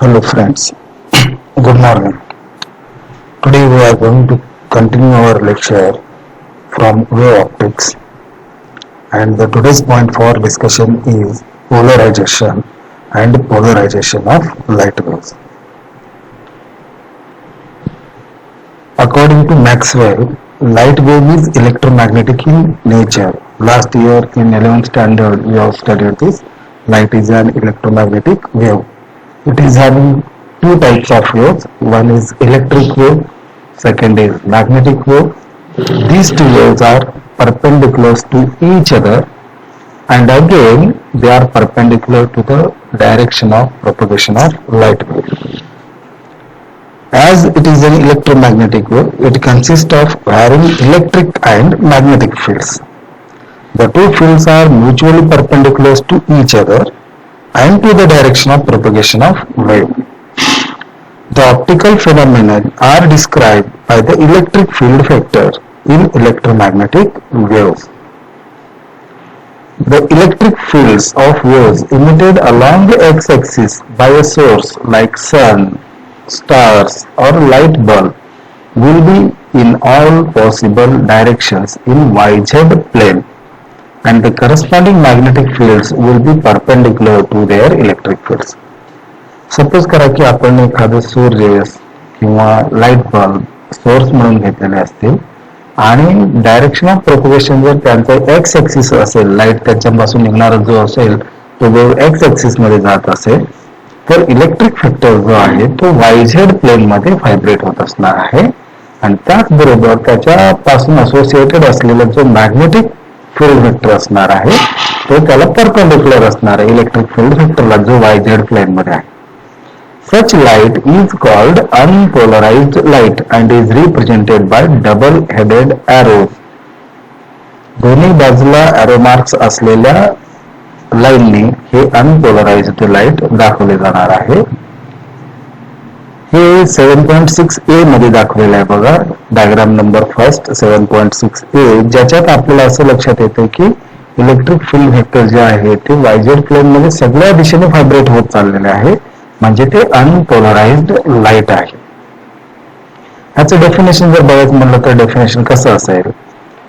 Hello friends, good morning. Today we are going to continue our lecture from wave optics, and the today's point for discussion is polarization and polarization of light waves. According to Maxwell, light wave is electromagnetic in nature. Last year in 11th standard we have studied this. Light is an electromagnetic wave. It is having two types of waves. One is electric wave, second is magnetic wave. These two waves are perpendicular to each other, and again they are perpendicular to the direction of propagation of light wave. As it is an electromagnetic wave, it consists of varying electric and magnetic fields. The two fields are mutually perpendicular to each other and to the direction of propagation of wave. The optical phenomena are described by the electric field vector in electromagnetic waves. The electric fields of waves emitted along the x-axis by a source like sun, stars or light bulb will be in all possible directions in yz plane, and the corresponding magnetic fields will be perpendicular to their electric fields. Suppose करा की आपण एखादं सूर्य किंवा light bulb source म्हणून घेतलेले असतील आणि डायरेक्शन ऑफ प्रोपगेशन जर त्यांचा एक्स ऍक्सिस असेल, लाईट त्याच्यापासून निघणारा जो असेल तो वेव्ह एक्स ऍक्सिस मध्ये जात असेल, तर इलेक्ट्रिक फॅक्टर जो आहे तो वायझेड प्लेन मध्ये व्हायब्रेट होत असणार आहे. आणि त्याचबरोबर त्याच्यापासून असोसिएटेड असलेला जो मॅग्नेटिक फील्ड व्हेक्टर असणार आहे तो त्याला परपेंडिक्युलर असणार आहे इलेक्ट्रिक फील्ड व्हेक्टरला, जो वायझेड प्लेन मध्ये आहे. Such light is called unpolarized light and is represented by double-headed arrows. दोन्ही बाजूला arrow marks असलेल्या लाईनने हे unpolarized light दाखवले जाणार आहे. हे 7.6a मध्ये दाखवलेलं आहे बघा, डायग्राम नंबर फर्स्ट 7.6a, ज्याच्यात आपल्याला असं लक्षात येतं की इलेक्ट्रिक फील्ड व्हेक्टर जे आहे ते वायझेड प्लेन मध्ये सगळ्या दिशेने व्हायब्रेट होत चाललेले आहे, म्हणजे ते अनपोलराइज्ड लाईट आहे. ह्याचं डेफिनेशन जर बघायचं म्हणलं तर डेफिनेशन कसं असेल,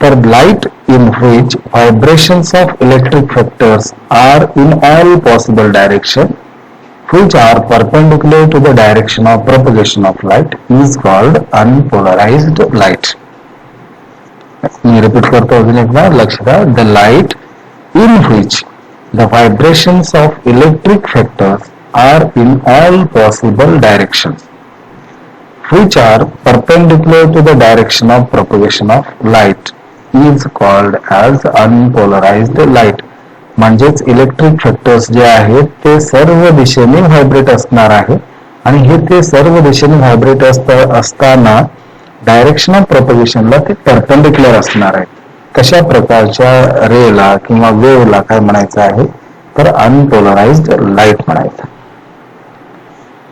तर light in which vibrations of electric vectors are in all possible direction which are perpendicular to the direction of propagation of light is called unpolarized light. Me repeat करतो अजून एकदा, लक्ष द्या. The light in which the vibrations of electric vectors are in all possible directions which are perpendicular to the direction of propagation of light is called as unpolarized light. म्हणजेच electric factors जे आहेत ते सर्व दिशेने vibrate असणार आहे, आणि हे ते सर्व दिशेने व्हायब्रेट असताना डायरेक्शन ऑफ प्रोपगेशनला ते परपेंडिक्युलर असणार आहे. कशा प्रकारच्या रेला किंवा वेव्हला काय म्हणायचं आहे, तर अनपोलराइज्ड लाईट म्हणायचं.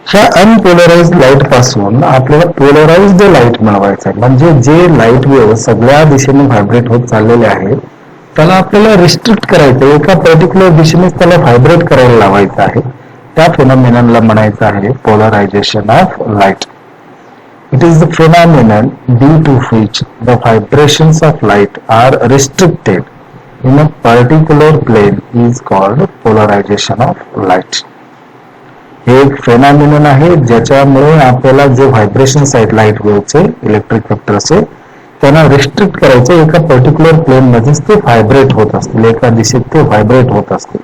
ह्या अनपोलराइज्ड लाईट पासून आपल्याला पोलराइज्ड लाईट मिळवायचं आहे, म्हणजे जे लाईट वेव्ह सगळ्या दिशेने व्हायब्रेट होत चाललेले आहेत त्याला आपल्याला रिस्ट्रिक्ट करायचं, एका पर्टिक्युलर दिशेनेच त्याला व्हायब्रेट करायला लावायचं आहे. त्या फेनॉमिननला म्हणायचं आहे polarisation of light. It is the phenomenon due to which the vibrations of light are restricted in a particular plane is called polarisation of light. हे एक फेनॉमिनन आहे ज्याच्यामुळे आपल्याला जे व्हायब्रेशन्स आहेत लाईट वेव्हचे, इलेक्ट्रिक व्हेक्टरचे, त्यांना रिस्ट्रिक्ट करायचे, एका पर्टिक्युलर प्लेन मध्येच ते व्हायब्रेट होत असतील, एका दिशेत ते व्हायब्रेट होत असतील,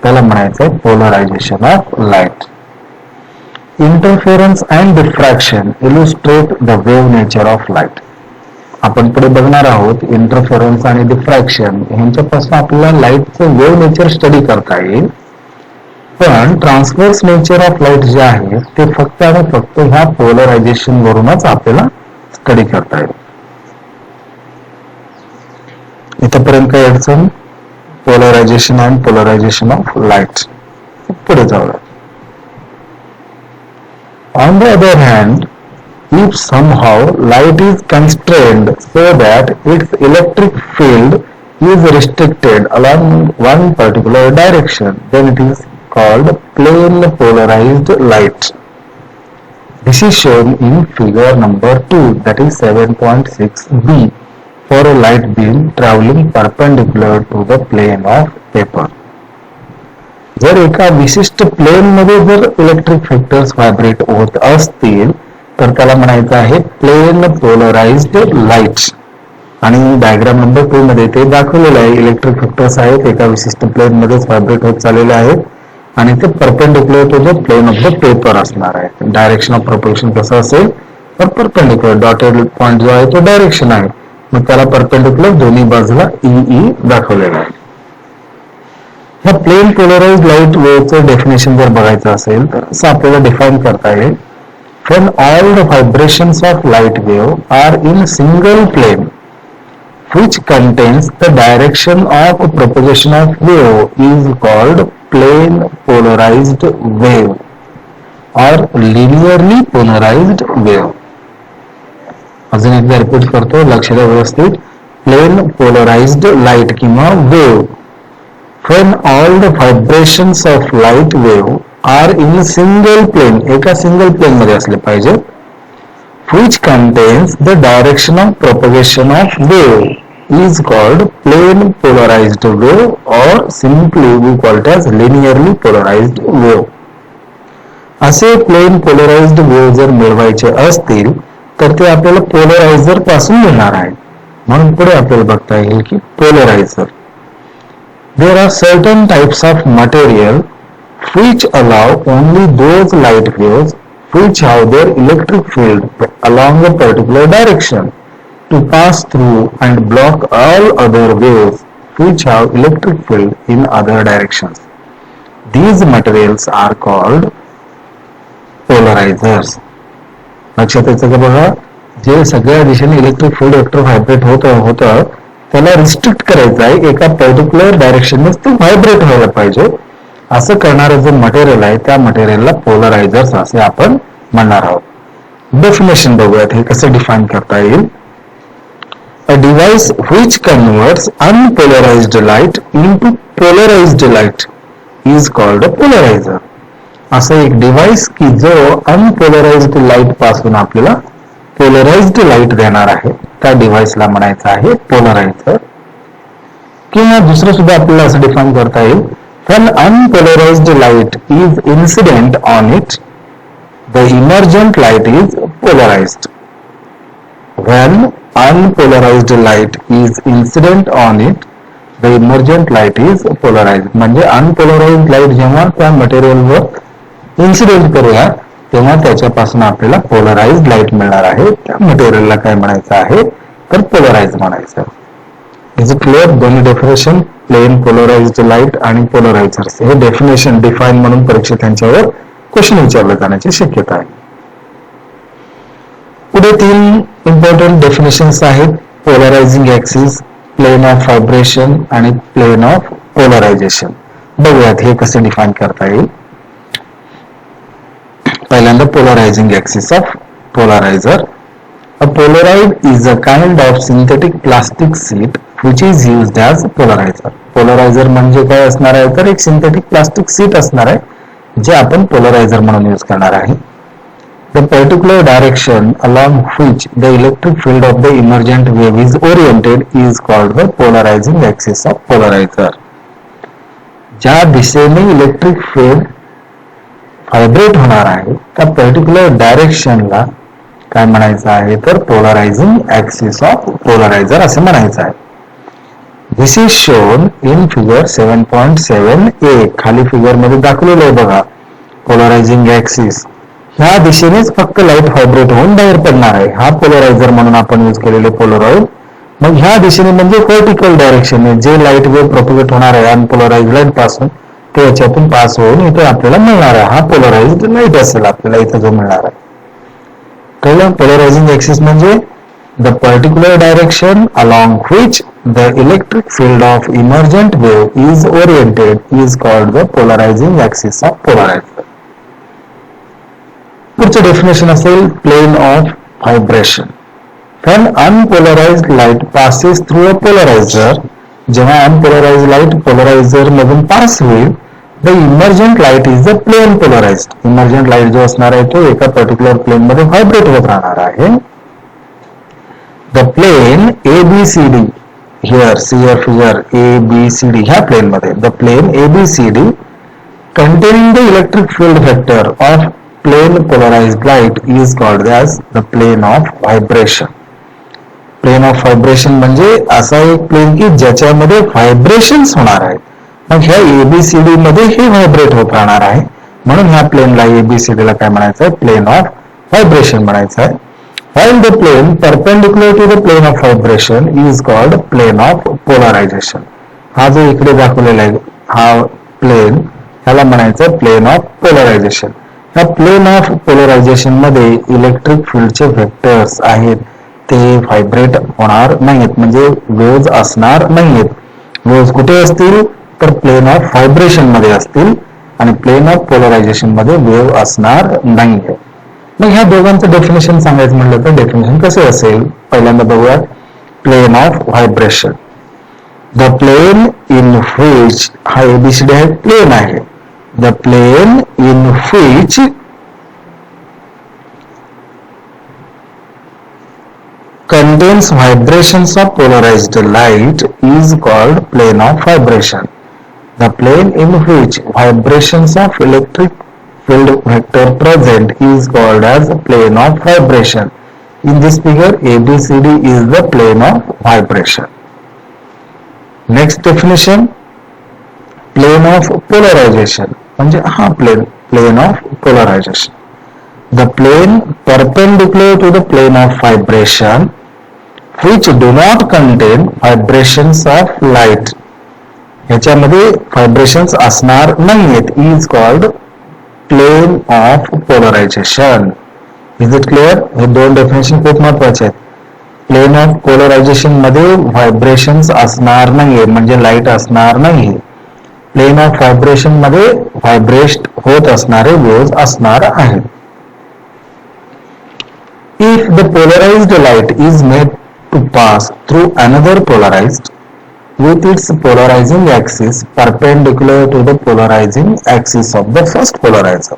त्याला म्हणायचं polarisation of light. Interference and diffraction illustrate the wave nature of light. आपण पुढे बघणार आहोत इंटरफेरन्स आणि डिफ्रॅक्शन ह्यांच्यापासून आपल्याला लाईटचं वेव्ह नेचर स्टडी करता येईल. पण ट्रान्सव्हर्स नेचर ऑफ लाईट जे आहे ते फक्त आणि फक्त ह्या पोलरायझेशन वरूनच आपल्याला स्टडी करता येईल. इथपर्यंत काय अडचण, polarisation and polarisation of light. पुढे जाऊया. On the other hand, if somehow light is constrained so that its electric field is restricted along one particular direction, then it is called plane polarized light. This is shown in figure number 2, that is 7.6b, for a light beam traveling perpendicular to the plane of paper. जर एका विशिष्ट plain मध्ये जर electric vectors vibrate होत असतील तर त्याला म्हणायचं आहे प्लेन पोलराइज्ड लाईट. आणि डायग्राम नंबर 2 मध्ये ते दाखवलेलं आहे. इलेक्ट्रिक वेक्टर्स आहेत एका विशिष्ट प्लेन मध्येच व्हायब्रेट होत चाललेले आहेत आणि ते perpendicular to the plane of the paper असणार आहे. डायरेक्शन ऑफ प्रोपगेशन कसं असेल तर परपेंडिक्युलर, डॉटेड पॉइंट जो आहे तो डायरेक्शन आहे, मग त्याला परपेंडिक्युलर दोन्ही बाजूला ई दाखवलेलं आहे. ह्या प्लेन पोलराइज्ड लाईट वेव्हचं डेफिनेशन जर बघायचं असेल तर असं आपल्याला डिफाईन करता येईल. when all the vibrations of light wave are in single plane which contains the direction of propagation of wave is called plane polarized wave or linearly polarized wave. अजून एकदा रिपीट करतो, लक्ष द्या व्यवस्थित. प्लेन पोलराइज्ड लाईट किंवा wave when all the vibrations of light wave are in single plane, एका single plain मध्ये असले पाहिजे, which contains the direction of propagation of wave is called plane polarized wave or simply we call it as linearly polarized wave. असे plain polarised wave जर मिळवायचे असतील तर ते आपल्याला पोलरायझर पासून मिळणार आहे. म्हणून पुढे आपल्याला बघता येईल की पोलरायझर. There are certain types of material which allow only those light waves which have their electric field along a particular direction to pass through and block all other waves which have electric field in other directions. These materials are called polarizers. लक्षात येतं का बघा, जे सगळ्या दिशेने electric field vector vibrate होतं त्याला restrict करायचं आहे, एका पर्टिक्युलर डायरेक्शननेच ते व्हायब्रेट व्हायला पाहिजे. असं करणारं जे मटेरियल आहे त्या मटेरियलला पोलरायझर्स असे आपण म्हणणार आहोत. डेफिनेशन बघूयात हे कसं डिफाईन करता येईल. A device which converts unpolarized light into polarized light is called a polarizer. असं एक डिव्हाइस की जो अनपोलराइज्ड लाईट पासून आपल्याला पोलराइज्ड लाईट देणार आहे त्या डिव्हाइसला म्हणायचं आहे पोलरायझर. किंवा दुसरं सुद्धा आपल्याला असं डिफाईन करता येईल, when unpolarized light is incident on it, the emergent light is polarized. When unpolarized light is incident on it, the emergent light is polarized. म्हणजे अनपोलराइज्ड लाईट जेव्हा त्या मटेरियलवर इन्सिडेंट करूया तेव्हा त्याच्यापासून आपल्याला पोलराइज्ड लाईट मिळणार आहे. त्या मटेरियलला काय म्हणायचं आहे तर पोलराइज म्हणायचं. Is it clear? दोन्ही डेफिनेशन, प्लेन पोलराइज्ड लाईट आणि पोलरायझर्स, हे डेफिनेशन डिफाईन म्हणून परीक्षेत त्यांच्यावर क्वेश्चन विचारले जाण्याची शक्यता आहे. पुढे 3 इम्पॉर्टंट डेफिनेशन्स आहेत, polarising axis, plane of vibration आणि प्लेन ऑफ पोलरायझेशन. बघूयात हे कसे डिफाईन करता येईल. पहिल्यांदा polarising axis of polariser. A polaroid is a kind of synthetic plastic sheet which is used as polarizer. पोलरायझर म्हणजे काय असणार आहे तर एक सिंथेटिक प्लास्टिक सीट असणार आहे जे आपण पोलरायझर म्हणून यूज करणार आहे. The particular direction along which the electric field of the emergent wave is oriented is called the polarizing axis of polarizer. ज्या दिशेने इलेक्ट्रिक फील्ड व्हायब्रेट होणार आहे त्या पर्टिक्युलर डायरेक्शनला काय म्हणायचं आहे तर पोलरायझिंग ऍक्सिस ऑफ पोलरायझर असे म्हणायचं आहे. This is shown in figure 7.7a. खाली फिगर मध्ये दाखवलेलं आहे बघा. पोलरायझिंग ऍक्सिस ह्या दिशेनेच फक्त लाईट व्हायब्रेट होऊन बाहेर पडणार आहे. हा पोलरायझर म्हणून आपण यूज केलेले पोलराइड. मग ह्या दिशेने म्हणजे व्हर्टिकल डायरेक्शन जे लाईट वेव्ह प्रोपगेट होणार आहे अनपोलराइज्ड लाईट पासून ते याच्यातून पास होऊन इथे आपल्याला मिळणार आहे. हा पोलराइज्ड लाईट असेल आपल्याला इथे जो मिळणार आहे. कळलं? पोलरायझिंग ऍक्सिस म्हणजे the particular direction along which the electric field of emergent wave is oriented is called the polarising axis of polariser. पुढचं डेफिनेशन असेल plane of vibration. When unpolarized light passes through a polarizer, जेव्हा unpolarised light polariser मधून pass होईल the emergent light is the plane polarised. Emergent light जो असणार आहे तो एका पर्टिक्युलर प्लेन मध्ये व्हायब्रेट होत राहणार आहे. The plane ABCD here see your figure ABCD ह्या प्लेन मध्ये the plane ABCD containing the electric field vector of plane polarized light is called as the plane of vibration. Plane of vibration म्हणजे असा एक plain की ज्याच्यामध्ये vibrations होणार आहेत. मग ह्या ABCD मध्ये हे व्हायब्रेट होत राहणार आहे, म्हणून ह्या प्लेनला ABCD ला काय म्हणायचं आहे, प्लेन ऑफ व्हायब्रेशन म्हणायचं आहे. While the plane perpendicular to the plane of vibration is called plane of polarization. हा जो इकडे दाखवलेला आहे हा प्लेन, ह्याला म्हणायचं प्लेन ऑफ पोलरायझेशन. ह्या प्लेन ऑफ पोलरायझेशन मध्ये इलेक्ट्रिक फील्डचे व्हेक्टर्स आहेत ते व्हायब्रेट होणार नाहीत, म्हणजे वेव्ज असणार नाहीत. वेव्ज कुठे असतील तर प्लेन ऑफ व्हायब्रेशन मध्ये असतील आणि प्लेन ऑफ पोलरायझेशन मध्ये वेव्ह असणार नाहीये. मग ह्या दोघांचं डेफिनेशन सांगायचं म्हटलं तर डेफिनेशन कसे असेल, पहिल्यांदा बघूया. Plane of vibration, the plane in which, हा ABCD आहे प्लेन आहे. The plane in which contains vibrations of polarized light is called plane of vibration. The plane in which vibrations of electric field vector present is called as plane of vibration. In this figure, ABCD is the plane of vibration. Next definition, plane of polarization. म्हणजे हा plane of polarization. The plane perpendicular to the plane of vibration which do not contain vibrations of light. ह्याच्यामध्ये vibrations असणार नाहीत is called plane of polarization. Is it clear? हे दोन definition खूप महत्वाचे आहेत. प्लेन ऑफ पोलरायझेशन मध्ये vibrations असणार नाहीये म्हणजे लाईट असणार नाही. प्लेन ऑफ व्हायब्रेशन मध्ये व्हायब्रेट होत असणारे वेव्हज असणार आहेत. If the polarized light is made to pass through another polarized with its polarizing axis perpendicular to the polarizing axis of the first polarizer,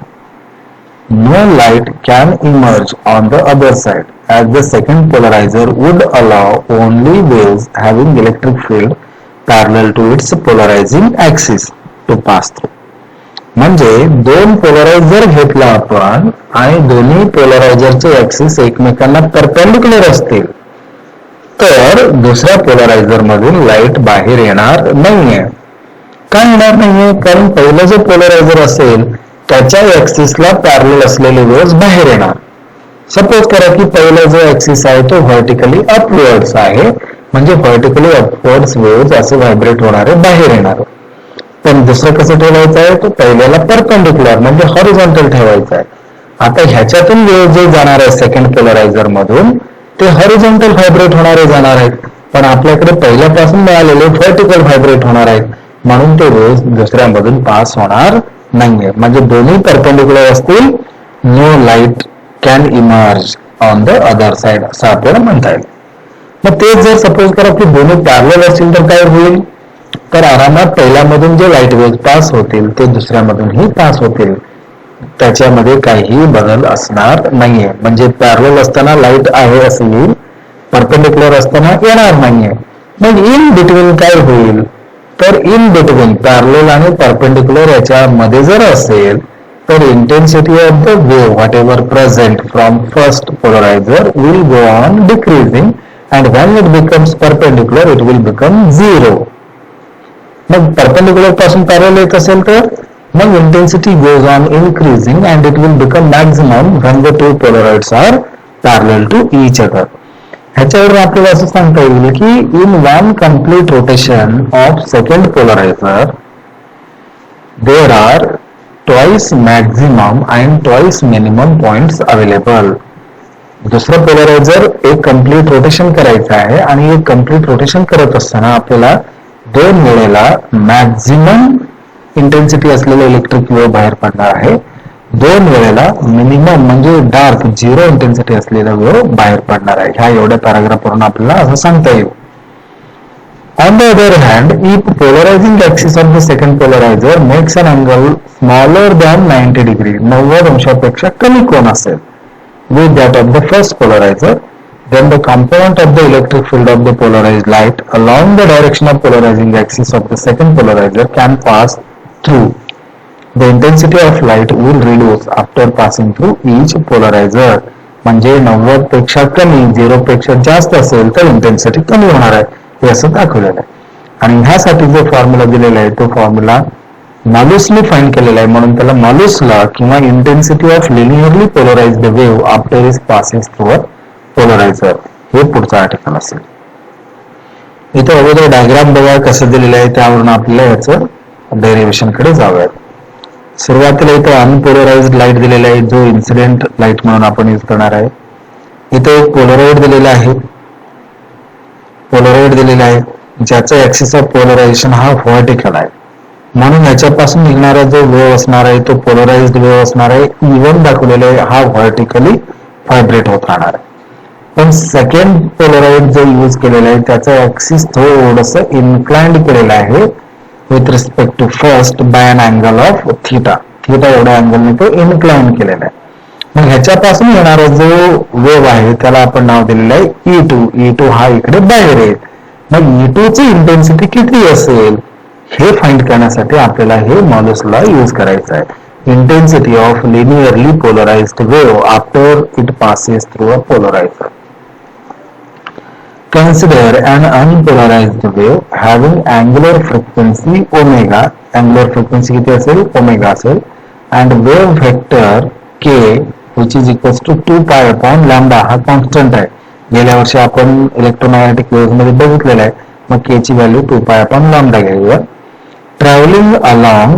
no light can emerge on the other side, as the second polarizer would allow only waves having electric field parallel to its polarizing axis to pass through. म्हणजे दोन polarise जर घेतला आपण आणि दोन्ही पोलरायझरचे axis एकमेकांना perpendicular असतील तर दुसऱ्या पोलरायझर मधून लाईट बाहेर येणार नाहीये. का येणार नाहीये? कारण पहिलं जो पोलरायझर असेल त्याच्या ऍक्सिसला पॅरलल असलेले वेव्हज बाहेर येणार. सपोज करा की पहिला जो ऍक्सिस आहे तो व्हर्टिकली अपवर्ड्स आहे, म्हणजे व्हर्टिकली अपवर्ड्स वेव्हज असे व्हायब्रेट होणारे बाहेर येणार. पण दुसरं कसं ठेवायचं आहे, तो पहिल्याला परपेंडिक्युलर म्हणजे हॉरिझॉन्टल ठेवायचं आहे. आता ह्याच्यातून वेव्ह जे जाणार आहे सेकंड पोलरायझर मधून ते हॉरिझॉन्टल व्हायब्रेट होणारे जाणार आहेत, पण आपल्याकडे पहिल्यापासून मिळालेले व्हर्टिकल व्हायब्रेट होणार आहेत, म्हणून ते वेव्ह दुसऱ्यामधून पास होणार नाहीये. म्हणजे दोन्ही परपेंडिक्युलर असतील, no light can emerge on the other side असं आपल्याला म्हणता येईल. मग ते जर सपोज करा की दोन्ही पॅरलल असतील तर काय होईल, तर आरामात पहिल्यामधून जे लाईट वेव्ह पास होतील ते दुसऱ्यामधूनही पास होतील, त्याच्यामध्ये काहीही बदल असणार नाहीये. म्हणजे पॅरलल असताना लाईट आहे असं येईल, परपेंडिक्युलर असताना येणार नाहीये. मग इन बिटवीन काय होईल, तर इन बिटवीन पॅरलल आणि परपेंडिक्युलर याच्यामध्ये जर असेल तर intensity of the wave whatever present from first polariser will go on decreasing and when it becomes perpendicular it will become 0. मग परपेंडिक्युलर पासून पॅरलल येत असेल तर मग intensity goes on increasing and it will become maximum when the two polaroids are parallel to each other. ह्याच्यावरून आपल्याला असं सांगता येईल की in one complete rotation of second polariser there are twice maximum and twice minimum points available. दुसरं polariser एक complete rotation करायचं आहे आणि एक कम्प्लीट रोटेशन करत असताना आपल्याला दोन वेळेला मॅक्झिमम इंटेन्सिटी असलेले इलेक्ट्रिक वेव्ह बाहेर पडणार आहे, दोन वेळेला मिनिमम म्हणजे डार्क 0 इंटेन्सिटी असलेला वेव्ह बाहेर पडणार आहे. ह्या एवढ्या पॅराग्राफवरून आपल्याला असं सांगता येईल. On the other hand, if polarizing axis of the second polarizer makes an angle smaller than 90 degree, 90 अंशापेक्षा कमी कोन असेल with that of the first polarizer, then the component of the electric field of the polarized light along the direction of polarizing axis of the second polarizer can pass through. The intensity of light will reduce after passing through each polarizer. म्हणजे 90 पेक्षा कमी 0 पेक्षा जास्त असेल तर intensity कमी होणार आहे हे असं दाखवलेलं आहे. आणि ह्यासाठी जो फॉर्म्युला दिलेला आहे तो फॉर्म्युला मॉल्युसने फाइंड केलेला आहे म्हणून त्याला मॉल्युस लॉ किंवा intensity of linearly polarised wave after it passes through a polariser हे पुढचं आर्टिकल असेल. इथे अगोदर डायग्राम बघा कसं दिलेलं आहे त्यावरून आपल्याला याचं डेरिव्हेशन कडे जाऊयात. सुरुवातीला इथे अनपोलराइज्ड लाईट दिलेला आहे जो इन्सिडेंट लाईट म्हणून आपण यूज करणार आहे. इथे एक पोलरॉइड दिलेला आहे, पोलरॉइड दिलेला आहे ज्याचा ऍक्सिस ऑफ पोलरायझेशन हा व्हर्टिकल आहे म्हणून याच्यापासून निघणारा जो वेव्ह असणार आहे तो पोलराइज्ड वेव्ह असणार आहे. इव्हन दाखवलेला आहे हा व्हर्टिकली व्हायब्रेट होत राहणार आहे. पण सेकंड पोलरॉइड जो यूज केलेला आहे त्याचा ऍक्सिस थोडंसं इन्क्लाइंड केलेला आहे with respect to first by an angle of theta. Theta एवढ्या अँगलने तो इन्क्लाइन केलेला आहे. मग ह्याच्यापासून येणारा जो वेव्ह आहे त्याला आपण नाव दिलेलं आहे E2. E2 हा इकडे बाहेर आहे. मग E2 ची इंटेन्सिटी किती असेल हे फाइंड करण्यासाठी आपल्याला हे मॉल्युस लॉ यूज करायचा आहे. Intensity of linearly polarised wave after it passes through a polariser. Consider an unpolarized wave having angular frequency omega. Angular frequency किती असेल ओमेगा असेल and wave vector k which is equals to 2 pi upon lambda हा constant आहे. गेल्या वर्षी आपण electromagnetic wave मध्ये बघितलेला आहे. मग k ची व्हॅल्यू 2 pi upon lambda घेऊया. Travelling along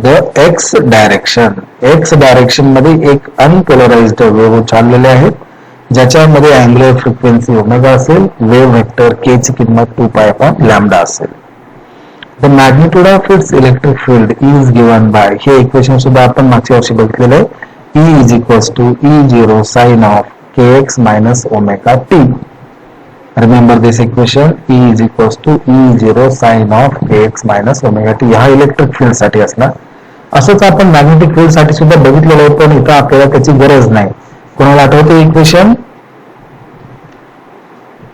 the x direction. x direction मध्ये एक अनपोलराइज्ड वेव्ह चाललेले आहेत ज्याच्यामध्ये अँग्युलर फ्रिक्वेन्सी ओमेगा असेल. वेव्ह व्हेक्टर के ची किंमत 2 pi upon लॅम्डा असेल. The magnitude of its electric field is given by. हे इक्वेशन सुद्धा आपण मागच्या वर्षी बघितलेलं आहे. E is equals to E0 sine of kx minus omega t. Remember this equation E is equals to E0 sine of kx minus omega t. हा electric field साठी असणार. असंच आपण मॅग्नेटिक फील्ड साठी सुद्धा बघितलेलं आहे पण इथं आपल्याला त्याची गरज नाही. कोणाला आठवते इक्वेशन?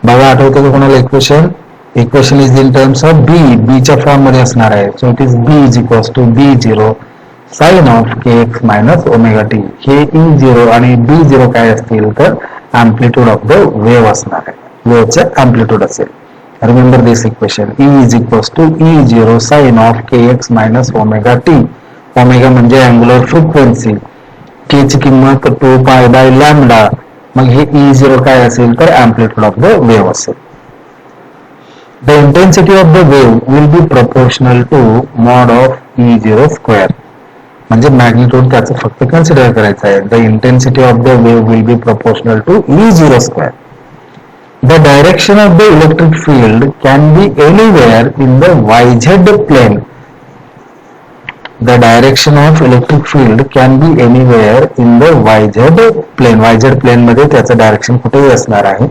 बघा आठवते का कोणाला equation? Equation is in terms of B च्या फॉर्म मध्ये असणार आहे. So it is B is equals to B0 sine of kx minus omega t. हे E0 आणि B0 काय असतील तर अँप्लिट्यूड ऑफ द वेव्ह असणार आहे. वेव्हचे अँप्लिट्यूड असेल. Remember this equation E is equals to E0 sine of kx minus omega t. Omega म्हणजे अँग्युलर फ्रिक्वेन्सी, k ची किंमत 2 पाय बाय लॅम्डा. मग हे E0 काय असेल तर अँप्लिट्यूड ऑफ द वेव्ह असेल. The intensity of the wave will be proportional to mod of E0 square. म्हणजे मॅग्निट्यूड त्याचं फक्त कन्सिडर करायचं आहे. The intensity of the wave will be proportional to E0 square. The direction of the electric field can be anywhere in the YZ plane. The direction of electric field can be anywhere in the YZ plane. YZ plane मध्ये त्याचं direction कुठेही असणार आहे.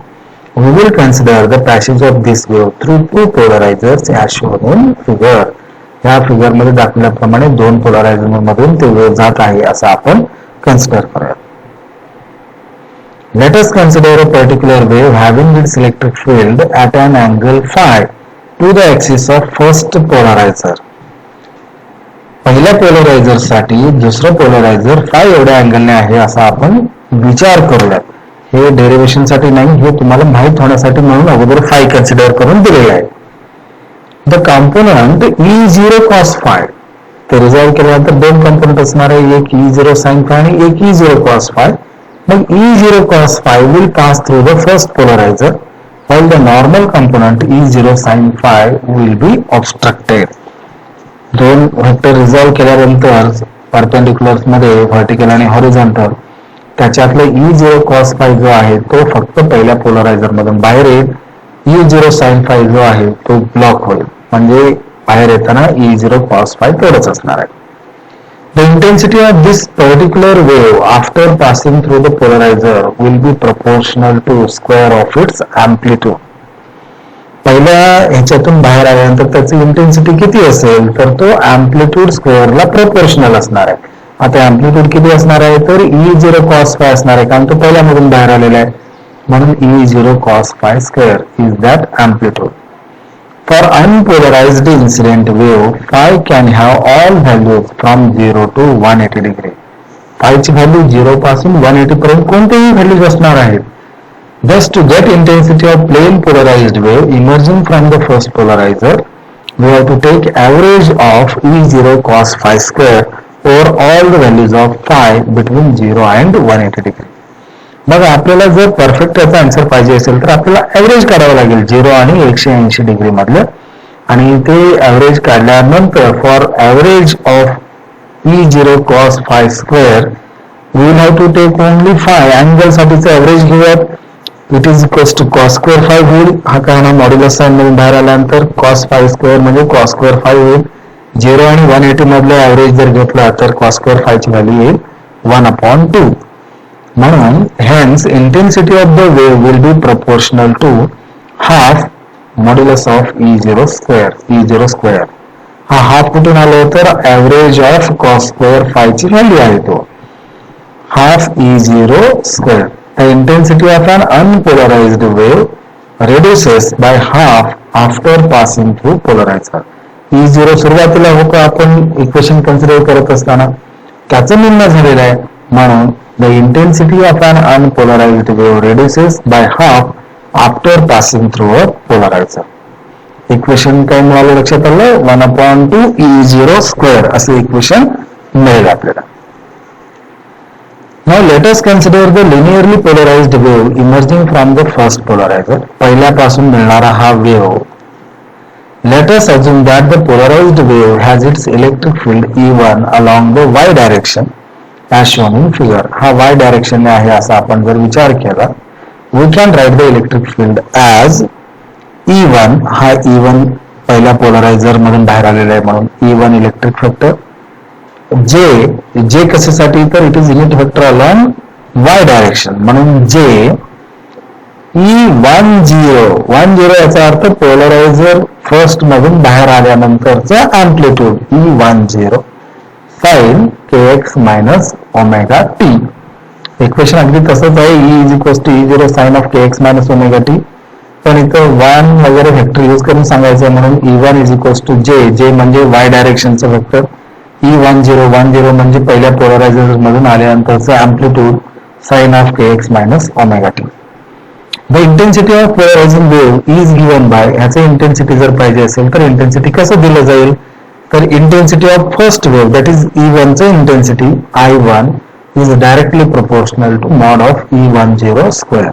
We will consider the passage of this wave through two polarizers as shown in figure. या figure मध्ये दाखवल्याप्रमाणे दोन पोलरायझर मधून ते वेव्ह जात आहे असं आपण कन्सिडर करूया. Let us consider a particular wave having its electric field at an angle phi to the axis of first polarizer. पहिल्या पोलरायझर साठी दुसरं पोलरायझर फाय एवढ्या अँगलने आहे असा आपण विचार करूयात. हे डेरिव्हेशन साठी नाही, हे तुम्हाला माहित होण्यासाठी म्हणून अगोदर फाय कन्सिडर करून दिलेलं आहे. The component E0 cos five. ते रिझॉल्व्ह केल्यानंतर दोन कॉम्पोनंट असणार आहे, एक E0 sin फाय आणि एक E0 cos फाय. मग E0 cos phi will pass through the first polariser while the normal component E0 sin phi will be obstructed. दोन व्हेक्टर रिझॉल्व्ह केल्यानंतर परपेंडिक्युलर्स मध्ये व्हर्टिकल आणि हॉरिझॉन्टल त्याच्यातले E0 cos फाय जो आहे तो फक्त पहिल्या पोलरायझर मधून बाहेर येईल. E0 sin फाय जो आहे तो ब्लॉक होईल. म्हणजे बाहेर येताना E0 cos फाय तेवढंच असणार आहे. The intensity of this particular wave after passing through the polariser will be proportional to square of its amplitude. पहिल्या ह्याच्यातून बाहेर आल्यानंतर त्याची इंटेन्सिटी किती असेल तर तो अँप्लिट्यूड स्क्वेअरला प्रोपोर्शनल असणार आहे. आता अँप्लिट्यूड किती असणार आहे तर E0 cos phi असणार आहे कारण तो पहिल्यामधून बाहेर आलेला आहे. म्हणून E0 cos phi square is that amplitude. For unpolarized incident wave, phi can have all values from 0 to 180 degree. phi ची व्हॅल्यू 0 पासून 180 पर्यंत कोणतेही व्हॅल्यूज असणार आहेत. Thus, to get intensity of plane polarized wave emerging from the first polarizer, we have to take average of E0 cos phi square over all the values of phi between 0 and 180 degree. बघा आपल्याला जर perfect याचा answer पाहिजे असेल तर आपल्याला average काढावं लागेल 0 आणि 180 डिग्री मधलं आणि ते ॲव्हरेज काढल्यानंतर for average of E0 cos phi square we will have to take only phi angle साठीचं ॲव्हरेज घेऊयात. It is equals to cos square phi होईल. हा काय ना मॉड्युलस साइन मधून बाहेर आल्यानंतर cos phi square म्हणजे cos square phi होईल. 0 आणि 180 मधलं ॲव्हरेज जर घेतला तर cos square phi ची व्हॅल्यू येईल 1/2. म्हणून hence intensity of the wave will be proportional to half modulus of E0 square. हा हाफ कुठून आलो तर average of cos square phi ची व्हॅल्यू आहे तो half E0 square. The intensity of an unpolarized wave reduces by half after passing through polarizer. E0 सुरुवातीला होतं आपण इक्वेशन कन्सिडर करत असताना त्याचं निम्न झालेलं आहे. म्हणून the intensity of an unpolarized wave reduces by half after passing through a polarizer. Equation काय मिळालं लक्षात आलं 1/2 E0 square असे इक्वेशन मिळेल आपल्याला. Now let us consider the linearly polarized wave emerging from the first polarizer. पहिल्यापासून मिळणारा हा wave. Let us assume that the polarized wave has its electric field E1 along the y direction as shown in figure. हा y direction आहे असा आपण जर विचार केला. We can write the electric field as E1. हा E1 पहिल्या polariser मधून बाहेर आलेला आहे म्हणून E1 इलेक्ट्रिक वेक्टर. जे कशासाठी तर it is unit vector along y direction म्हणून जे E10 याचा अर्थ पोलरायझर फर्स्ट मधून बाहेर आल्यानंतरचा amplitude E10 sin kx minus omega t. Equation अगदी तसंच आहे E is equals to E0 sin of kx minus omega t. पण इथं 1 वगैरे वेक्टर यूज करून सांगायचं म्हणून E1 is equals to जे म्हणजे y डायरेक्शनचं वेक्टर. E10 म्हणजे पहिल्या पोलरायझर मधून आल्यानंतरचं amplitude sine of kx minus omega t. The intensity of polarising wave is given by. ह्याचं इंटेन्सिटी जर पाहिजे असेल तर इंटेन्सिटी कसं दिलं जाईल तर intensity of first wave that is E1 चं intensity I1 is directly proportional to mod of E10 square.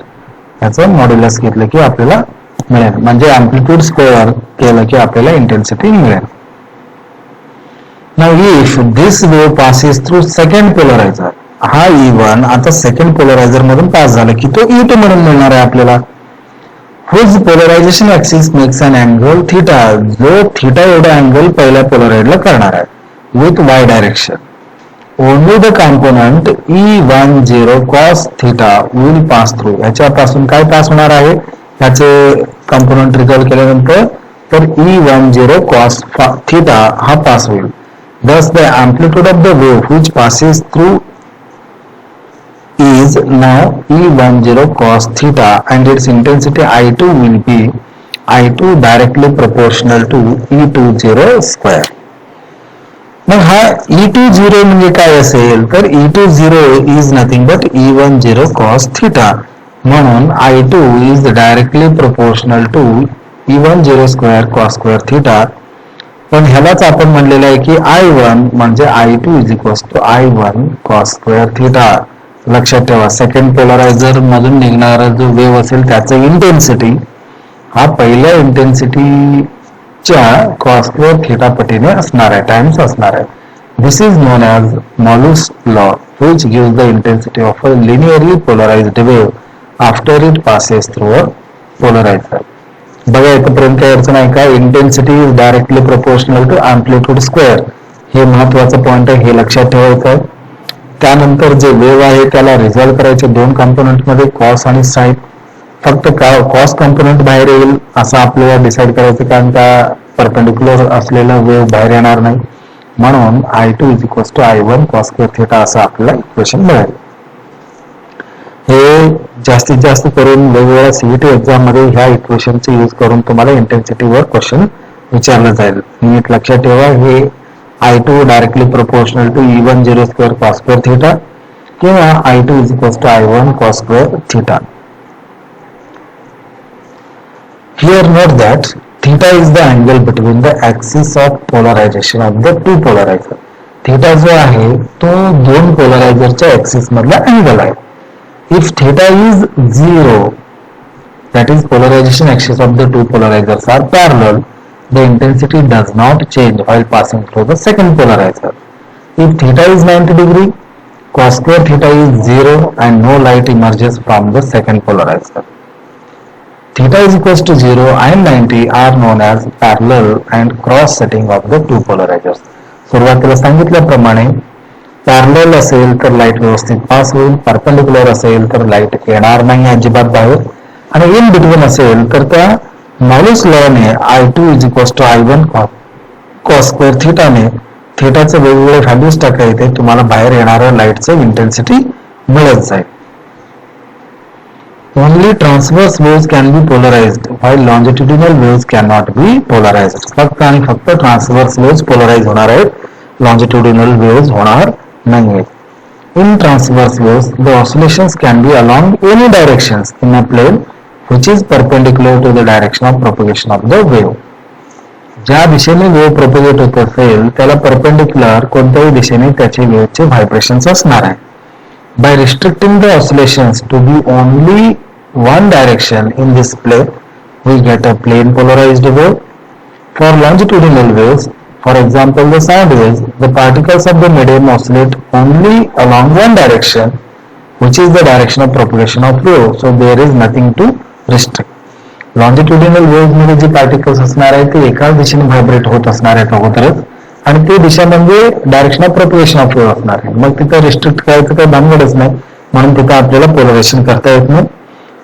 ह्याचं मॉड्युलस घेतलं की आपल्याला मिळेल म्हणजे अँप्लिट्यूड स्क्वेअर केलं की आपल्याला इंटेन्सिटी मिळेल. Now if this wave passes through second polarizer, हा E1 आता सेकंड पोलरायझर मधून पास झाला की तो E2 म्हणून मिळणार आहे आपल्याला. whose polarization axis makes an angle theta, जो थीटा एवढा अँगल पहिल्या पोलराइडला करणार आहे with y direction. Only the component E10 cos theta will pass through. ह्याच्यापासून काय पास होणार आहे ह्याचे कंपोनंट रिझॉल्व केल्यानंतर तर E10 cos theta हा पास होईल. Thus, the amplitude of the wave which passes through is now E10 cos theta and its intensity I2 will be I2 directly proportional to E20 square. मग हा E20 म्हणजे काय असेल तर E20 is nothing but E10 cos theta. म्हणून I2 is directly proportional to E10 square cos square theta. पण ह्यालाच आपण म्हणलेलं आहे की I1 म्हणजे I2 is equals to I1 cos square theta. लक्षात ठेवा सेकंड पोलरायझर मधून निघणारा जो वेव्ह असेल त्याचं इंटेन्सिटी हा पहिल्या इंटेन्सिटीच्या cos square theta पटीने असणार आहे टाइम्स असणार आहे. This is known as Malus law which gives the intensity of a linearly polarized wave after it passes through a polarizer. बघा इथपर्यंत काही अडचण आहे का intensity is directly proportional to amplitude square. हे महत्वाचं पॉईंट आहे हे लक्षात ठेवायचं आहे. त्यानंतर जे वेव्ह आहे त्याला रिझॉल्व करायचे दोन कंपोनंट मध्ये कॉस आणि साइन. फक्त कॉस्ट कॉम्पोनंट बाहेर येईल असं आपल्याला डिसाईड करायचं, कारण त्या परपेंडिक्युलर असलेला वेव्ह बाहेर येणार नाही. म्हणून I2 = I1 cos² θ असं आपल्याला इक्वेशन मिळेल. हे जास्तीत जास्त करून वेगवेगळ्या सीईटी एक्झाम मध्ये ह्या इक्वेशनचे यूज करून तुम्हाला इंटेन्सिटीवर क्वेश्चन विचारलं जाईल. नीट लक्षात ठेवा, हे I2 directly proportional to E1 0² cos² θ किंवा I2 = I1 cos² θ. Here note that theta is the angle between the axis of polarization of the two polarizer. theta जो आहे तो दोन पोलरायझरच्या ऍक्सिस मधला अँगल आहे. If theta is 0, that is polarization axis of the two polarizers are parallel, the intensity does not change while passing through the second polarizer. If theta is 90 degree, cos² θ is 0 and no light emerges from the second polarizer. Theta is equals to 0 and 90 are known as parallel and cross setting of the two polarizers. सुरुवातीला सांगितल्याप्रमाणे parallel असेल तर light व्यवस्थित pass होईल, perpendicular असेल तर light येणार नाही अजिबात बाहेर, आणि इन बिटवीन असेल तर त्या मॉलिस लॉने I2 = I1 cos² θ ने थीटाचे वेगवेगळे व्हॅल्यूज टाकायचे, तुम्हाला बाहेर येणाऱ्या लाईटचं इंटेन्सिटी मिळत जाईल. Only transverse waves can be polarized, while longitudinal waves cannot be polarized. फक्त आणि फक्त ट्रान्सव्हर्स वेव्स पोलराइज होणार आहेत, लॉन्जिट्युडिनल वेव्स होणार नाहीत. In transverse waves, the oscillations can be along any directions in a plane which is perpendicular to the direction of propagation of the wave. ज्या दिशेने wave propagate होत असेल त्याला perpendicular कोणत्याही दिशेने त्याचे वेव्हचे व्हायब्रेशन्स असणार आहे. By restricting the oscillations to be only one direction in this plane, we get a plane polarized wave. For longitudinal waves, for example the sound waves, the particles of the medium oscillate only along one direction, which is the direction of propagation of wave. So there is nothing to restrict. Longitudinal waves मध्ये जे particles असणार आहेत ते एकाच दिशेने vibrate होत असणार आहेत अगोदरच, आणि ते दिशा म्हणजे direction of propagation of wave असणार आहे. मग तिथं रिस्ट्रिक्ट करायचं काही भानगडच नाही, म्हणून तिथं आपल्याला पोलरायझेशन करता येत नाही.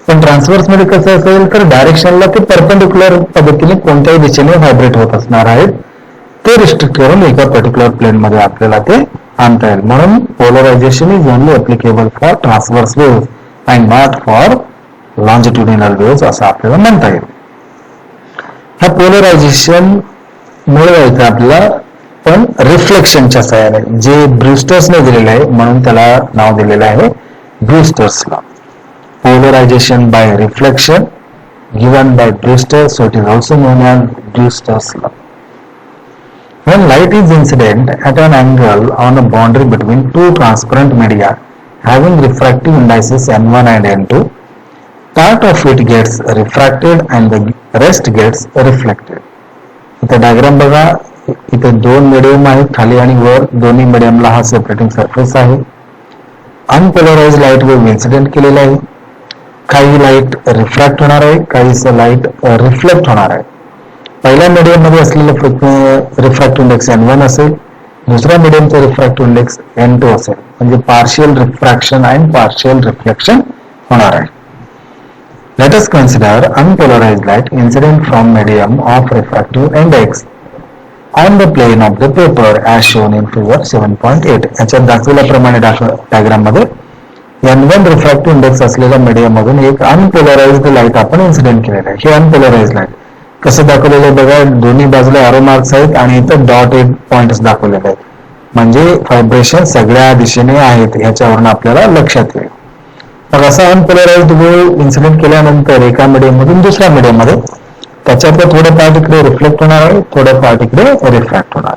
पण ट्रान्सव्हर्स मध्ये कसं असेल तर डायरेक्शनला ते परपेंडिक्युलर पद्धतीने कोणत्याही दिशेने व्हायब्रेट होत असणार आहेत, ते रिस्ट्रिक्ट करून एका पर्टिक्युलर प्लेन मध्ये आपल्याला ते आणता येईल. म्हणून polarisation is only applicable for transverse wave and not for longitudinal wave असं आपल्याला म्हणता येईल. ह्या पोलरायझेशन मिळवायचं आपल्याला पण रिफ्लेक्शनच्या सहाय्याने, जे ब्रूस्टर्सने दिलेलं आहे म्हणून त्याला नाव दिलेलं आहे Brewster's law. Polarisation by reflection given by Brewster, so it is also known as Brewster's law. When light is incident at an angle on a boundary between two transparent media having refractive indices n1 and n2, part of it gets refracted and the rest gets reflected. इथे diagram बघा, इथे दोन medium आहेत, खाली आणि वर दोन्ही मीडियमला हा सेपरेटिंग सरफेस आहे. अनपोलराइज्ड लाईट वेव्ह इन्सिडेंट केलेला आहे, काही लाईट रिफ्रॅक्ट होणार आहे, काही लाईट रिफ्लेक्ट होणार आहे. पहिल्या मीडियम मध्ये असलेलं रिफ्रॅक्टिव्ह इंडेक्स n1 असेल, दुसऱ्या मीडियमचा रिफ्रॅक्टिव्ह इंडेक्स n2 असेल, म्हणजे पार्शियल रिफ्रॅक्शन आणि पार्शियल रिफ्लेक्शन होणार आहे. Let us consider unpolarized light incident from medium of refractive index on the plane of the paper as shown in figure 7.8. याच्यात दाखवल्याप्रमाणे diagram मध्ये n1 रिफ्रॅक्टिव्ह इंडेक्स असलेल्या medium मधून एक अनपोलराइज्ड लाईट आपण इन्सिडेंट केलेलं आहे. हे अनपोलराइज्ड लाईट कसं दाखवलेलं आहे बघा, दोन्ही बाजूला एरो मार्क्स आहेत आणि इथं डॉटेड पॉइंट्स दाखवलेले आहेत, म्हणजे व्हायब्रेशन सगळ्या दिशेने आहेत ह्याच्यावरून आपल्याला लक्षात येईल. मग असा अनपोलराइज्ड वेव्ह इन्सिडेंट केल्यानंतर एका मीडियम मधून दुसऱ्या मीडियम मध्ये त्याच्यातलं थोडं पार्ट इकडे रिफ्लेक्ट होणार आहे, थोडं पार्ट इकडे रिफ्रॅक्ट होणार.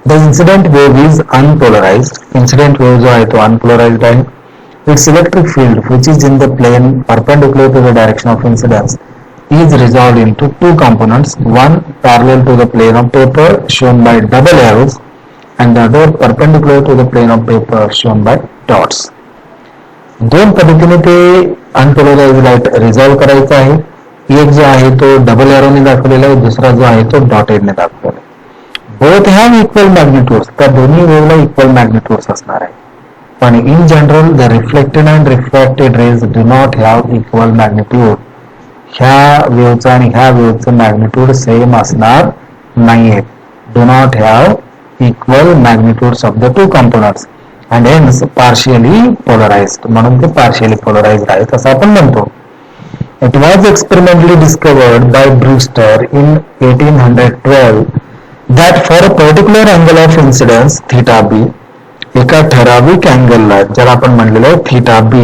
The incident wave is unpolarized. Incident wave जो आहे तो unpolarized आहे. Its electric field, which is in the plane perpendicular to the direction of incidence, is resolved into two components. One parallel to the plane of paper, shown by double arrows, and the other perpendicular to the plane of paper, shown by dots. दोन पद्धतीने ते unpolarised light resolve करायचं आहे. एक जो आहे तो double एरोने दाखवलेला आहे, दुसरा जो आहे तो डॉटेडने दाखवलेला आहे. बोथ हॅव इक्वल मॅग्निट्यूड्स, त्या दोन्ही वेव्हला इक्वल मॅग्निट्यूड्स असणार आहे. पण in general the reflected and refracted rays do not have equal magnitude. ह्या वेव्हचं आणि ह्या वेव्हचं मॅग्निट्यूड सेम असणार नाहीये. Do not have equal magnitudes of the two components and hence partially polarised. म्हणून ते पार्शियली पोलराइज्ड आहेत असं आपण म्हणतो. It was experimentally discovered by Brewster in 1812 that for a particular angle of incidence theta b, एका ठराविक अँगलला ज्याला आपण म्हणलेलं आहे theta b,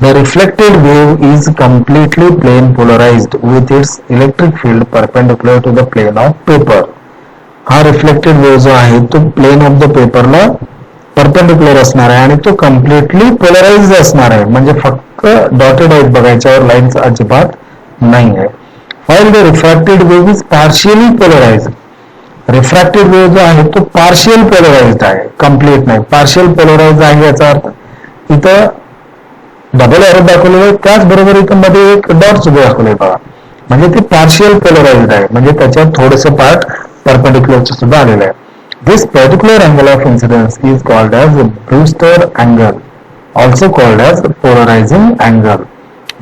the reflected wave is completely plane polarized with its electric field perpendicular to the plane of paper. हा reflected wave जो आहे तो प्लेन ऑफ द पेपरला परपेंडिक्युलर असणार आहे आणि तो कम्प्लिटली पोलराइज्ड असणार आहे. म्हणजे फक्त डॉटेड आहेत बघायच्यावर लाईन्स अजिबात नाही आहे. while the refracted wave is partially polarized. Refracted wave जो आहे तो पार्शियल पोलराइज्ड आहे, कम्प्लीट नाही. पार्शियल पोलराइज्ड आहे याचा अर्थ इथं डबल एरो दाखवलेलं आहे, त्याचबरोबर इथं मध्ये एक डॉट सुद्धा दाखवलंय बघा. म्हणजे ते पार्शियल पोलराइज्ड आहे, म्हणजे त्याच्यात थोडंसं पार्ट परपेंडिक्युलरचं सुद्धा आलेलं आहे. This particular angle of incidence is called as Brewster angle, also called as polarizing angle.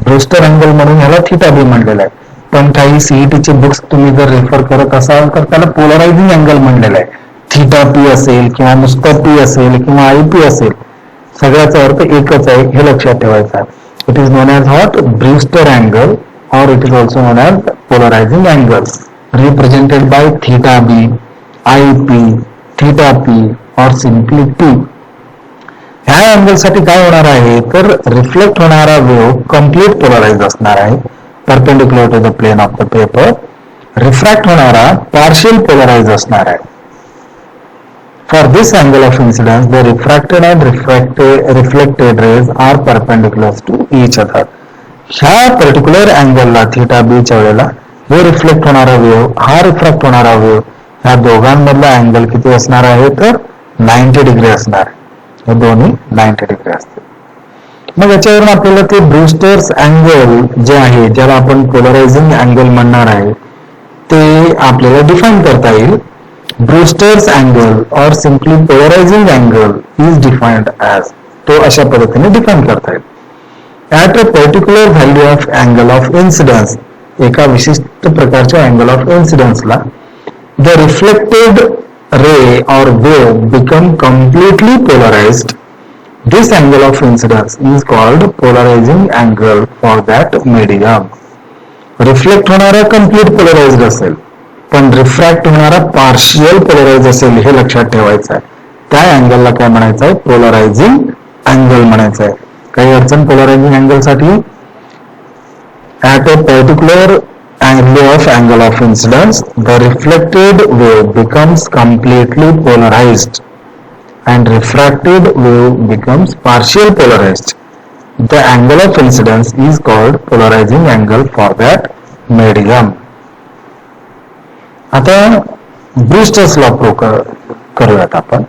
Brewster angle म्हणून ह्याला थीटा बी म्हणलेलं आहे. पण काही सीईटीचे बुक्स तुम्ही जर रेफर करत असाल तर त्याला पोलरायझिंग अँगल म्हणलेलं आहे. थीटा पी असेल किंवा नुसतं पी असेल किंवा आय पी असेल, सगळ्याचा अर्थ एकच आहे हे लक्षात ठेवायचं आहे. It is known as what? Brewster angle, और it is also known as polarising angle, represented by theta B, I P, theta P और सिंपली पी. ह्या अँगल साठी काय होणार आहे तर रिफ्लेक्ट होणारा वेव्ह कम्प्लीट पोलराइज असणार आहे, perpendicular to the plane of the paper. Refract होणारा पार्शियल पोलराइज असणार आहे. For this angle of incidence the refracted and reflected rays are perpendicular to each other. ह्या पर्टिक्युलर अँगलला थीटा बीच्या वेळेला हे रिफ्लेक्ट होणारा वेव्ह, हा रिफ्रॅक्ट होणारा वेव्ह, ह्या दोघांमधला अँगल किती असणार आहे तर 90 डिग्री असणार. हे दोन्ही 90 डिग्री असतील. मग याच्यावरून आपल्याला ते ब्रूस्टर्स अँगल जे आहे, ज्याला आपण पोलरायझिंग अँगल म्हणणार आहे, ते आपल्याला डिफाईन करता येईल. ब्रूस्टर्स अँगल और simply polarising angle is defined as, तो अशा पद्धतीने डिफाईन करता येईल. At a particular value of angle of incidence, एका विशिष्ट प्रकारच्या अँगल ऑफ इन्सिडन्सला the reflected ray or wave become completely polarized. This angle of incidence is called polarizing angle for that medium. Reflect होणारा complete polarized असेल, पण refract होणारा partial polarized असेल हे लक्षात ठेवायचं आहे. त्या अँगलला काय म्हणायचं आहे? पोलरायझिंग अँगल म्हणायचं आहे. काही अडचण पोलरायझिंग अँगल साठी? At a particular angle of incidence, the reflected wave becomes completely polarized and refracted wave becomes partial polarized. The angle of incidence is called polarizing angle for that medium. आता Brewster's law करूयात आपण.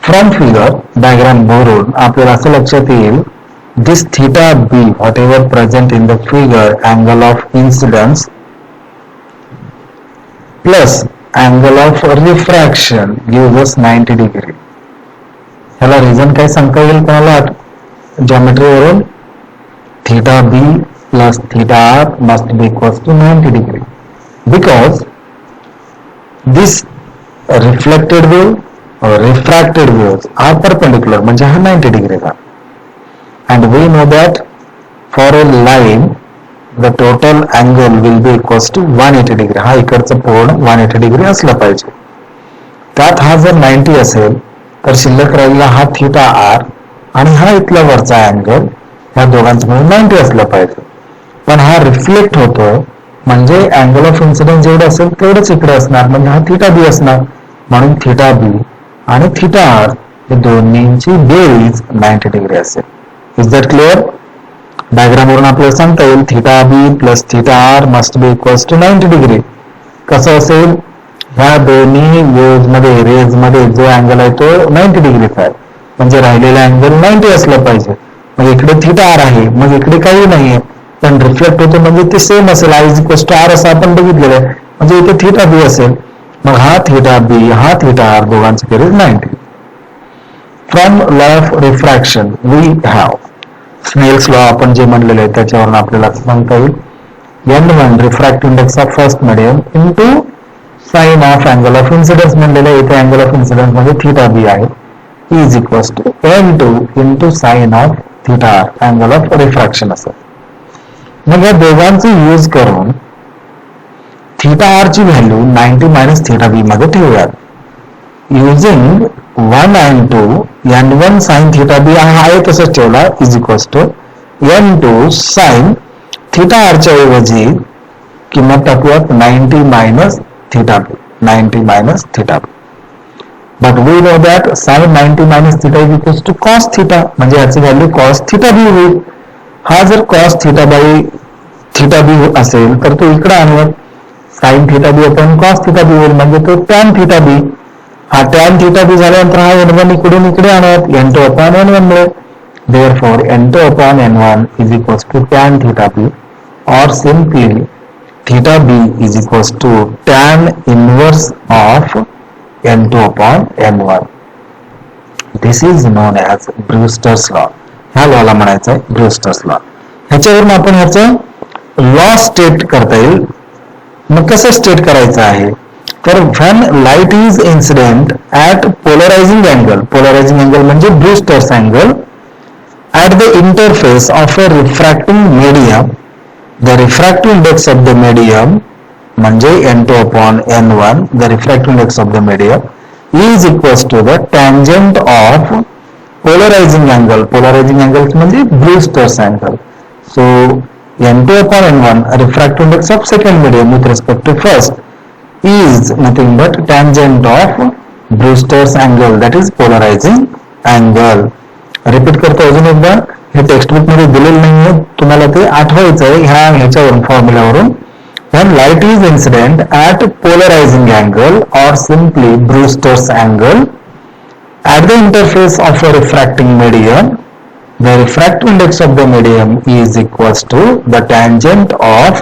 From figure diagram वरून आपल्याला असं लक्षात येईल, this theta b, whatever present in the figure, angle of incidence plus angle of refraction gives us 90 degree. ह्याला reason काय सांगता येईल कोणाला जॉमेट्री वरून? theta b plus theta r must be equals to 90 degree because this reflected wave or refracted waves are perpendicular, म्हणजे हा 90 degree चा. And we know that for a line the total angle will be equals to 180 degree. हा इकडचं कोण 180 degree असला पाहिजे. त्यात हा जर 90 असेल तर शिल्लक राहिलेला हा थीटा आर आणि हा इथला वरचा अँगल, ह्या दोघांचं मिळून 90 असलं पाहिजे. पण हा रिफ्लेक्ट होतोय म्हणजे अँगल ऑफ इन्सिडन्स जेवढं असेल तेवढंच इकडे असणार, म्हणजे हा थीटा बी असणार. म्हणून थीटा बी आणि थीटा आर हे दोन्हींची बेरीज 90 डिग्री असेल. Is that clear? डायग्राम वरून आपल्याला सांगता येईल theta b plus theta r must be equals to 90 degree. कसं असेल? ह्या दोन्ही वेव्ज मध्ये, रेज मध्ये जो अँगल आहे तो 90 डिग्रीचा आहे, म्हणजे राहिलेला अँगल 90 असलं पाहिजे. मग इकडे थीटा आर आहे, मग इकडे काही नाहीये, पण रिफ्लेक्ट होतो म्हणजे ते सेम असेल, I is equals to r असं आपण बघितलेलं आहे, म्हणजे इथे थीटा बी असेल. मग हा थीटा बी, हा थीटा आर दोघांची बेरीज 90. From law of refraction we have Snell's law आपण जे म्हणलेलं आहे त्याच्यावरून आपल्याला सांगता येईल N1 refractive index of first medium into sine of angle of incidence म्हणलेलं आहे. इथे अँगल ऑफ इन्सिडन्स मध्ये थिटा बी आहे is equals to N2 into sine of theta R angle of refraction असं. मग या दोघांचे यूज करून थिटा आर ची व्हॅल्यू 90 मायनस थिटा बी मध्ये ठेवूयात. Using 1 and 2 N1 sine theta B हा आहे तसंच ठेवला is equals to N2 sine theta आरच्या ऐवजी किंमत टाकूयात 90 minus theta B 90 minus theta B. But we know that sine 90 minus theta is equals to cos theta म्हणजे याची व्हॅल्यू कॉस थिटा बी होईल. हा जर cos theta by theta B असेल तर तो इकडे आणूयात sine theta B upon cos theta B होईल म्हणजे तो टॅन थिटा बी. हा टॅन थिटा बी झाल्यानंतर हा N1 इकडून इकडे आणूयात N2 अपॉन N1 मिळेल. Therefore N2 upon N1 is equals to tan theta b or simply theta b is equals to tan inverse of N2 upon N1. This is known as Brewster's law. ह्या लॉला म्हणायचं आहे Brewster's law. ह्याच्यावरून आपण ह्याचं law state करता येईल. मग कसं स्टेट करायचं आहे तर when light is incident at polarizing angle म्हणजे Brewster's angle at the interface of a refracting medium, the refractive index of the medium म्हणजे N2 upon N1, the refractive index of the medium is equals to the tangent of polarizing angle. Polarizing angle म्हणजे Brewster's angle. So N2 upon N1 refractive index of second medium with respect to first is nothing but tangent of Brewster's angle, that is polarizing angle. Repeat करतो अजून एकदा. हे textbook मध्ये दिलेलं नाहीये तुम्हाला ते आठवायचं आहे ह्याच्यावरून फॉर्म्युलावरून. when light is incident at polarizing angle or simply Brewster's angle at the interface of a refracting medium, the refractive index of the medium is equals to the tangent of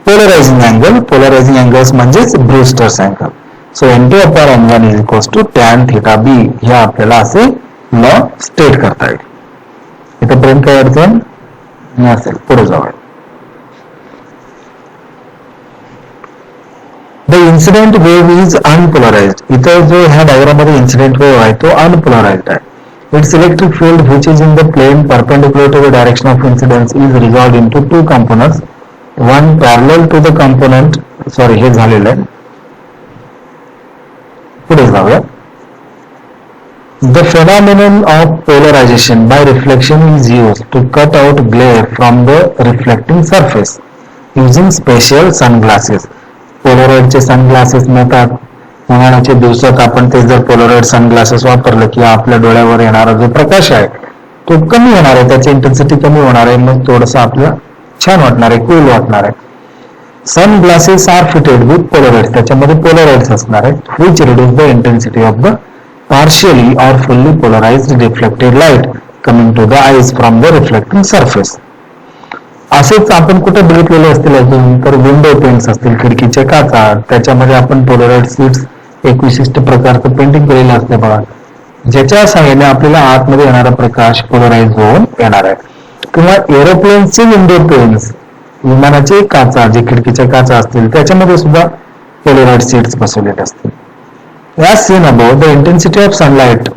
polarizing angle. Polarizing angles म्हणजेच Brewster's angle. So N2 upon N1 is equals to tan theta b. हे आपल्याला असे law state करता येईल. इथपर्यंत काय अडचण नसेल. पुढे जाऊया. The incident wave is unpolarised. इथं जो ह्या डायग्राम मध्ये इन्सिडेंट वेव्ह आहे तो अनपोलराइज्ड आहे. It's electric field which is in the plane perpendicular to the direction of incidence is resolved into two components. One parallel to the component sorry हे झालेलं आहे. पुढे जाऊया. The phenomenon of polarization by reflection is used to cut out glare from the reflecting surface using special sunglasses. Polaroid चे sunglasses मिळतात. उन्हाळ्याच्या दिवसात आपण ते जर पोलरॉइड सनग्लासेस वापरलं की आपल्या डोळ्यावर येणारा जो प्रकाश आहे तो कमी होणार आहे, त्याची इंटेन्सिटी कमी होणार आहे, मग थोडंसं आपल्याला छान वाटणार आहे, कूल वाटणार आहे. Sunglasses are fitted with polaroid. त्याच्यामध्ये पोलरॉइड्स असणार आहेत which reduce the intensity of the partially or fully polarized reflected light coming to the eyes from the reflecting surface. असेच आपण कुठे बघितलेले असतील अजून तर विंडो पेंट्स असतील, खिडकीच्या काचा, त्याच्यामध्ये आपण पोलरॉइड सीट्स एक विशिष्ट प्रकारचं पेंटिंग केलेलं असते बघा, ज्याच्या सहाय्याने आपल्याला आतमध्ये येणारा प्रकाश पोलराइज होऊन येणार आहे. किंवा एरोप्लेनचे विंडो पेन्स, विमानाचे काचा जे खिडकीच्या काचा असतील त्याच्यामध्ये सुद्धा पोलरॉइड सीट्स बसवलेले असतील. As seen above, the intensity of sunlight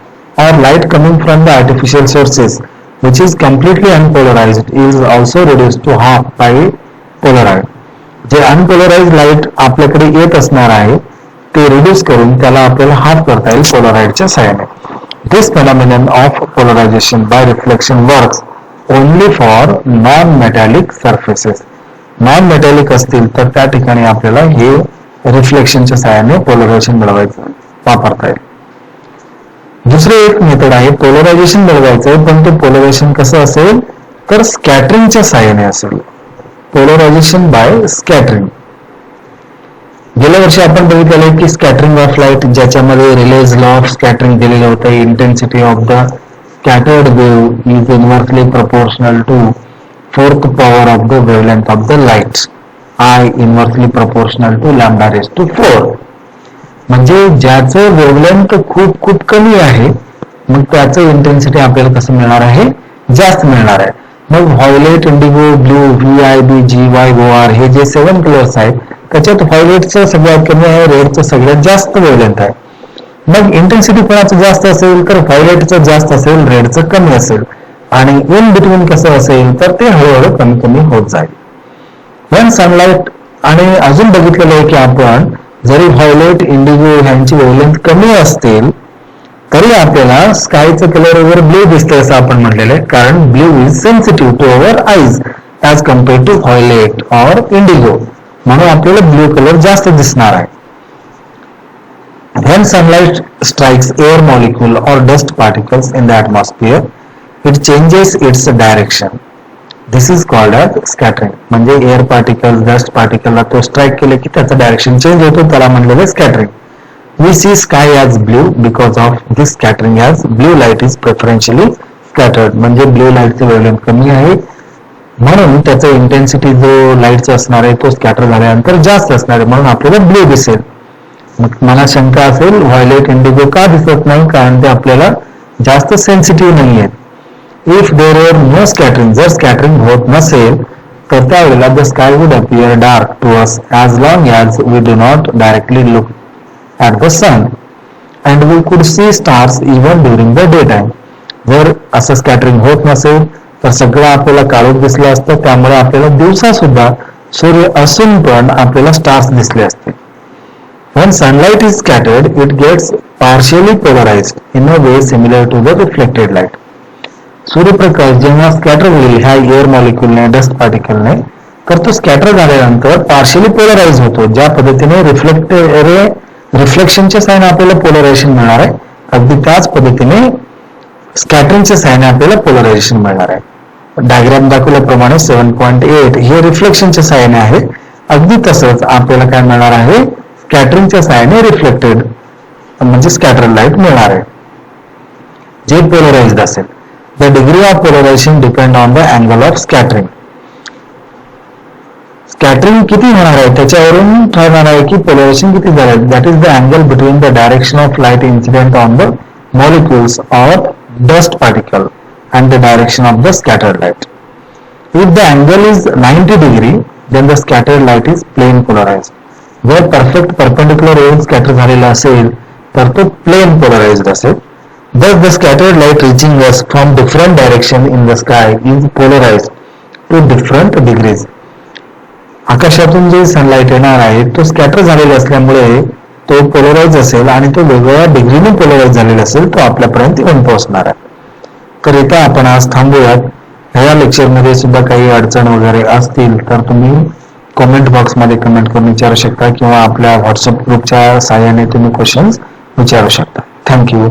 or light coming from the artificial sources, which is completely unpolarized, is also reduced to half by polarized. जे unpolarized light आपल्याकडे येत असणार आहे ते रिड्यूस करून त्याला आपल्याला हाफ करता येईल पोलराइडच्या सहाय्याने. This phenomenon of polarization by reflection works only for non-metallic surfaces. Non-metallic असतील तर त्या ठिकाणी आपल्याला हे रिफ्लेक्शनच्या सहाय्याने पोलरायझेशन मिळवायचं वापरता येईल. दुसरे एक मेथड आहे पोलरायझेशन मिळवायचं आहे, पण ते पोलरायझेशन कसं असेल तर स्कॅटरिंगच्या सहाय्याने असेल. Polarisation by scattering. गेल्या वर्षी आपण बघितलेलं आहे की स्कॅटरिंग ऑफ लाईट, ज्याच्यामध्ये रिलेज लॉ ऑफ स्कॅटरिंग दिलेलं होतं. Intensity of the scattered wave is inversely proportional to fourth power of the wavelength of the light, I inversely proportional to lambda raise to 4. म्हणजे ज्याचं wavelength खूप खूप कमी आहे मग त्याचं इंटेन्सिटी आपल्याला कसं मिळणार आहे, जास्त मिळणार आहे. मग violet, Indigo, blue, VIB, GY, OR हे जे 7 कलर्स आहेत त्याच्यात व्हायोलेटचं सगळ्यात कमी आहे, रेडचं सगळ्यात जास्त वेवलेंथ आहे. मग इंटेन्सिटी कोणाचं जास्त असेल तर व्हायोलेटचं जास्त असेल, रेडचं कमी असेल, आणि इन बिटवीन कसं असेल तर ते हळूहळू कमी कमी होत जाईल. व्हेन सनलाइट, आणि अजून बघितलेलं आहे की आपण जरी व्हायोलेट, इंडिगो ह्यांची वेवलेंथ कमी असतील तरी आपल्याला स्कायचं कलर ओव्हर ब्ल्यू दिसतंय असं आपण म्हटलेलं आहे, कारण blue is sensitive to our eyes as compared to violet or indigo, म्हणून आपल्याला ब्ल्यू कलर जास्त दिसणार आहे. When sunlight strikes air molecule or dust particles in the atmosphere, it changes its direction. This is called as scattering. म्हणजे air particle, dust पार्टिकलला तो strike केले की त्याचं डायरेक्शन चेंज होतो, त्याला म्हणलेलं scattering. We see sky as blue because of this scattering, as blue light is preferentially scattered. म्हणजे blue लाईटचं वेवलेंथ कमी आहे म्हणून त्याचं इंटेन्सिटी जो लाईटचा असणार आहे तो स्कॅटर झाल्यानंतर जास्त असणार आहे, म्हणून आपल्याला ब्ल्यू दिसेल. मग मला शंका असेल व्हायोलेट, इंडिगो का दिसत नाही, कारण ते आपल्याला जास्त सेन्सिटिव्ह नाही आहेत. If there are no scattering, जर स्कॅटरिंग होत नसेल तर त्यावेळेला the sky would appear dark to us as long as we do not directly look at the sun and we could see stars even during the daytime. जर असं scattering होत नसेल तर सगळं आपल्याला काळोख दिसलं असतं, त्यामुळे आपल्याला दिवसा सुद्धा सूर्य असून पण आपल्याला स्टार्स दिसले असते. When sunlight is scattered, it gets partially polarized in a way similar to the reflected light. सूर्यप्रकाश जेव्हा स्कॅटर होईल ह्या एअर मॉलिक्यूलने, डस्ट पार्टिकलने, तर तो स्कॅटर झाल्यानंतर पार्शियली पोलराइज होतो. ज्या पद्धतीने रिफ्लेक्शनच्या साईन आपल्याला पोलरायझेशन मिळणार आहे, अगदी त्याच पद्धतीने स्कॅटरिंगच्या साईन आपल्याला पोलरायझेशन मिळणार आहे. डायग्राम दाखवल्याप्रमाणे 7.8 हे रिफ्लेक्शनच्या साईने आहे, अगदी तसंच आपल्याला काय मिळणार आहे, स्कॅटरिंगच्या साईने रिफ्लेक्टेड म्हणजे स्कॅटर लाईट मिळणार आहे जे पोलराइज्ड असेल. The degree of polarisation depend on the angle of scattering. Scattering किती होणार आहे त्याच्यावरून ठरणार आहे की पोलरायझेशन किती झाले. That is the angle between the direction of light incident on the molecules or dust particle and the direction of the scattered light. If the angle is 90 degree, then the scattered light is plane polarized. जर perfect perpendicular येऊन scatter झालेला असेल तर तो plane polarized असेल. Thus the scattered light reaching us from different direction in the sky is polarized to different degrees. आकाशातून जे sunlight येणार आहे तो स्कॅटर झालेला असल्यामुळे तो पोलराइज असेल आणि तो वेगवेगळ्या डिग्रीने पोलराइज झालेला असेल, तो आपल्यापर्यंत येऊन पोहोचणार आहे. तर इथं आपण आज थांबूयात. ह्या लेक्चरमध्ये सुद्धा काही अडचण वगैरे असतील तर तुम्ही कमेंट बॉक्समध्ये कमेंट करून विचारू शकता किंवा आपल्या व्हॉट्सअप ग्रुपच्या सहाय्याने तुम्ही क्वेश्चन्स विचारू शकता. थँक्यू.